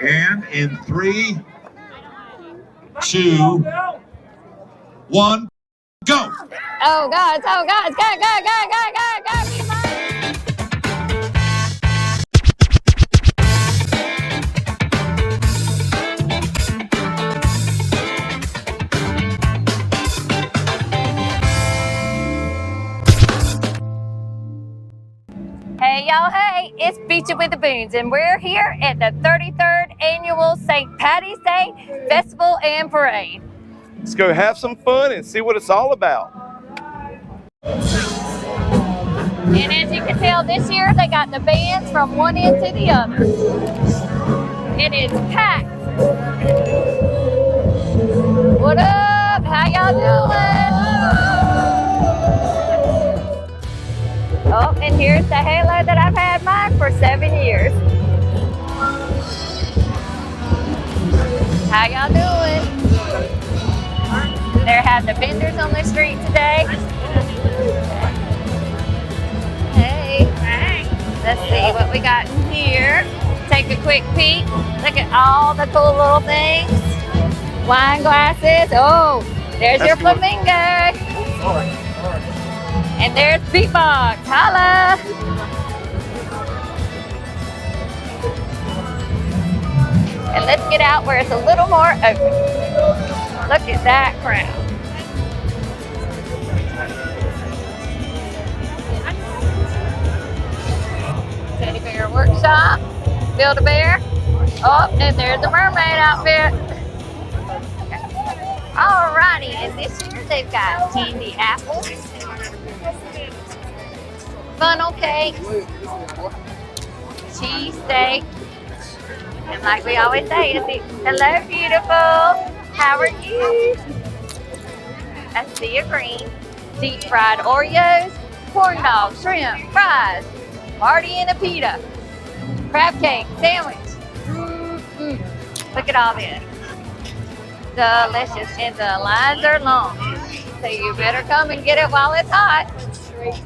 And in 3, 2, 1, go! Oh God, go, go, go, go, go, go, go, go. Hey y'all, hey, it's Beachin With The Boones, and we're here at the 33rd Annual St. Patty's Day Festival and Parade. Let's go have some fun and see what it's all about. And as you can tell, this year they got the bands from one end to the other. It is packed. What up? How y'all doing? Oh, and here's the halo that I've had mine for 7 years. How y'all doing? There have the vendors on the street today. Hey. Let's see what we got in here. Take a quick peek. Look at all the cool little things. Wine glasses. Oh, there's your flamingo. And there's beatbox. Holla. And let's get out where it's a little more open. Look at that crowd. Teddy Bear Workshop. Build-A-Bear. Oh, and there's the mermaid outfit. Alrighty, and this year they've got candy apples, funnel cake, cheese steak, and like we always say, it's hello beautiful, how are you? A sea of green, deep fried Oreos, corn dogs, shrimp, fries, party in a pita, crab cake, sandwich. Look at all this. Delicious, and the lines are long, so you better come and get it while it's hot.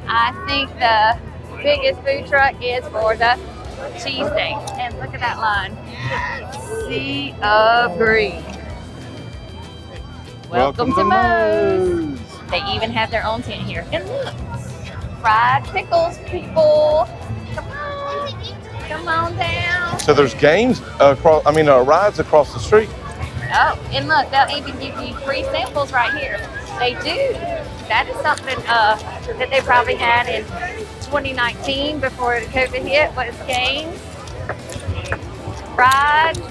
I think the biggest food truck is for the cheesesteak, and look at that line. Sea of green. Welcome to Moe's. They even have their own tent here. And look, fried pickles, people. Come on down. So there's games rides across the street. Oh, and look, they'll even give you free samples right here. They do. That is something that they probably had in 2019 before the COVID hit, was games, rides,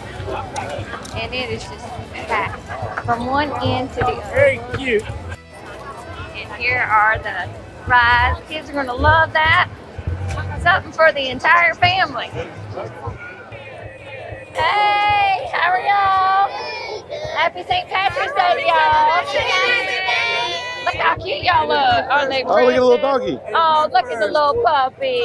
and it is just packed from one end to the other. Very cute. And here are the rides. Kids are going to love that. Something for the entire family. Hey, how are y'all? Happy St. Patrick's Day, y'all. Look how cute y'all look. Are they Oh, look at the little doggy. Oh, look at the little puppy.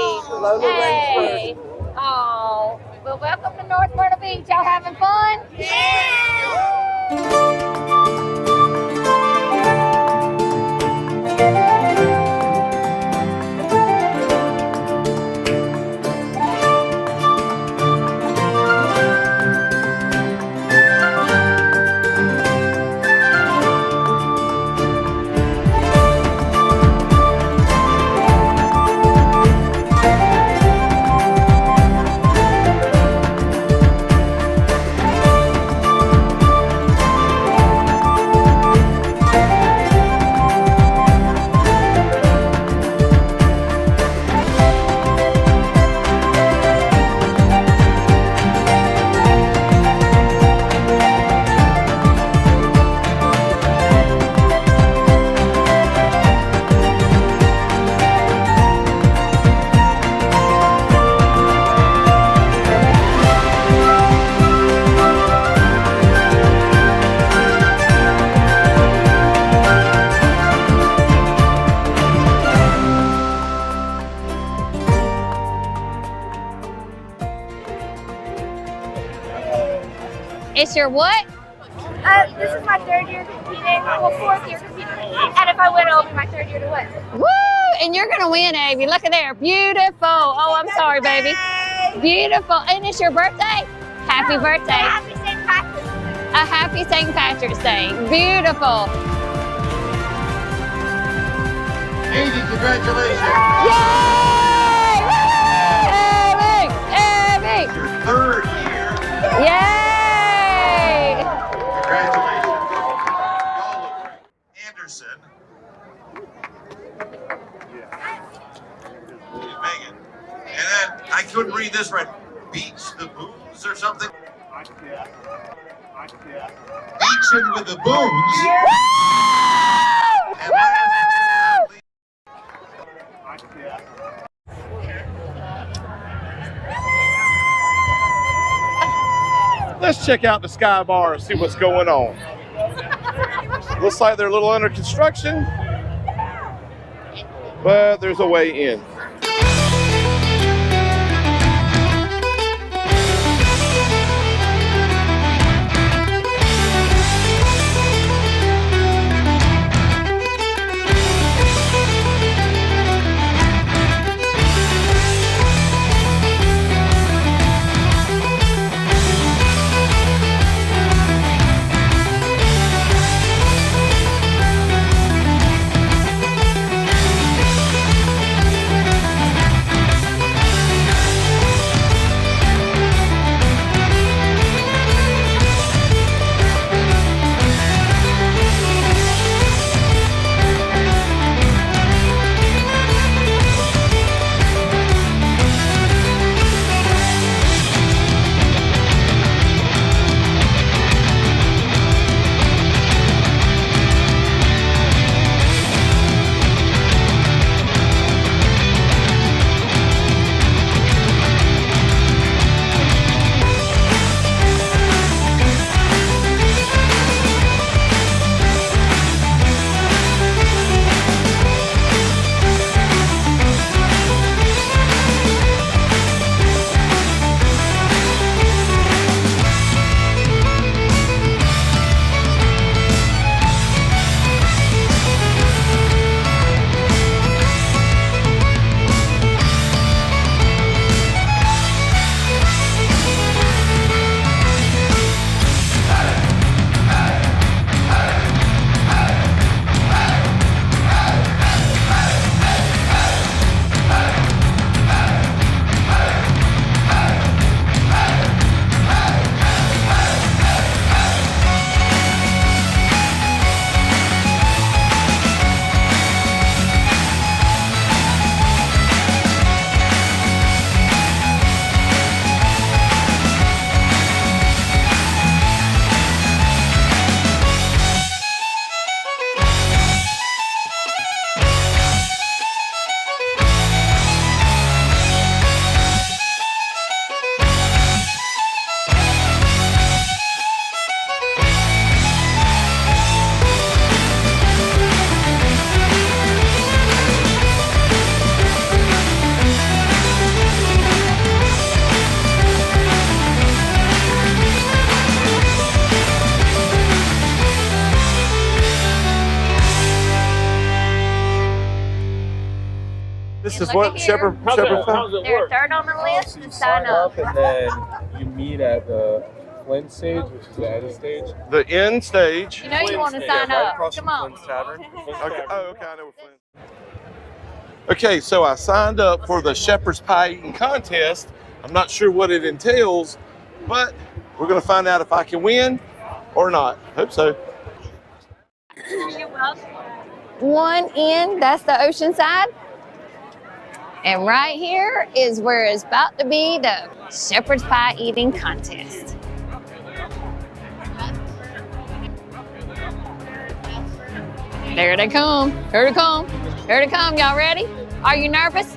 Hey. Oh, well, welcome to North Myrtle Beach. Y'all having fun? Yeah. It's your what? This is my 3rd year competing, well, 4th year competing, and if I win, it'll be my 3rd year to win. Woo! And you're gonna win, Abby. Look at there, beautiful. Oh, I'm sorry, baby. Beautiful. And it's your birthday? Happy birthday. Happy St. Patrick's Day. A happy St. Patrick's Day. Beautiful. Amy, congratulations. Yay! Abby! Your third year. Yay! Congratulations. Y'all look great. Anderson. Megan. And then I couldn't read this right. Beach the Boones or something. Beachin with the Boones. And Let's check out the Sky Bar and see what's going on. Looks like they're a little under construction, but there's a way in. This is Look what at here. Shepherd How's found. it They're work? third on the list So to you sign up. and then you meet at the Flint stage, which is the end stage. The end stage. You know you want to Yeah, sign right up. across Come from on. Flint's Tavern. Okay. Oh, okay. I know where Flint. Okay, so I signed up for the shepherd's pie eating contest. I'm not sure what it entails, but we're going to find out if I can win or not. Hope so. One end, that's the ocean side. And right here is where it's about to be the shepherd's pie eating contest. There they come. Here they come. Here they come. Y'all ready? Are you nervous?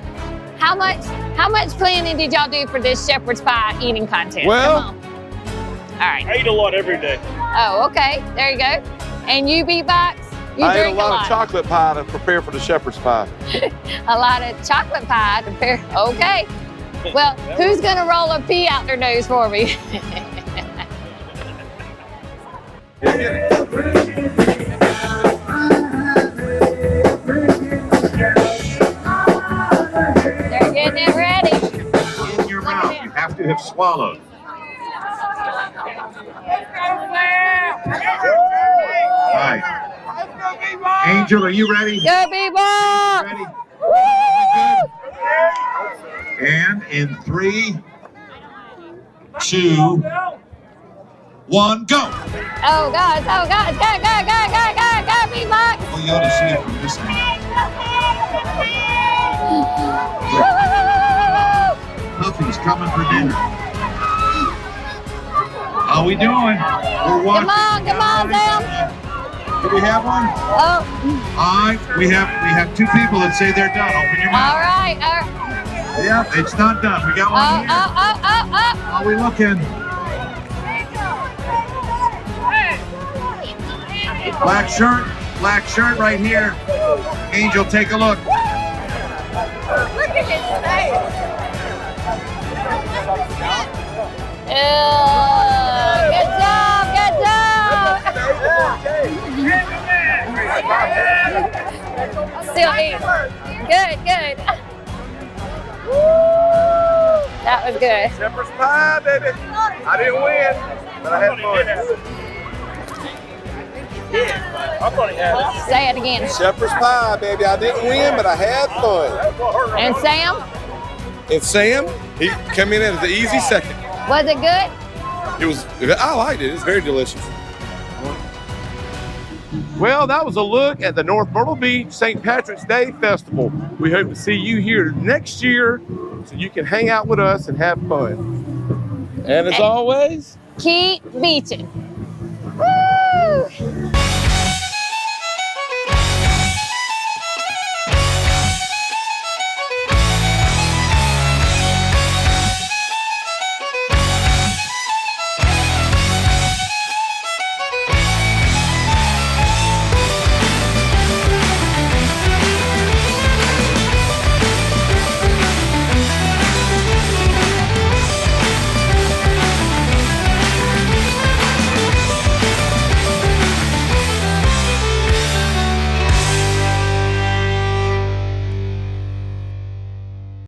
How much planning did y'all do for this shepherd's pie eating contest? Well- Come on. All right. I eat a lot every day. Oh, okay. There you go. And you beatbox? You I ate a drink lot of chocolate pie to prepare for the shepherd's pie. A lot of chocolate pie to prepare. Okay. Well, who's going to roll a pea out their nose for me? They're getting it ready. In your mouth, you have to have swallowed. All right. Angel, are you ready? Go, people! Ready? Woo! And in 3, 2, 1, go. Oh, God. Oh, God. Go, go, go, go, go, go, Beatbox! Well, you ought to see it from this angle. Puffy's coming for dinner. How we doing? We're watching. Come on, Sam. Do we have one? Oh. All right, we have 2 people that say they're done. Open your mouth. All right. Yeah, it's not done. We got one here. How we looking? Black shirt right here. Angel, take a look. Look at his face. Good job, good job. Still eat. Good, good. That was good. Shepherd's pie, baby. I didn't win, but I had fun. Say it again. Shepherd's pie, baby. I didn't win, but I had fun. And Sam, And Sam, he came in as the easy second. was it good? I liked it. It's very delicious. Well, that was a look at the North Myrtle Beach St. Patrick's Day Festival. We hope to see you here next year so you can hang out with us and have fun. And as always, Keep beaching. Woo!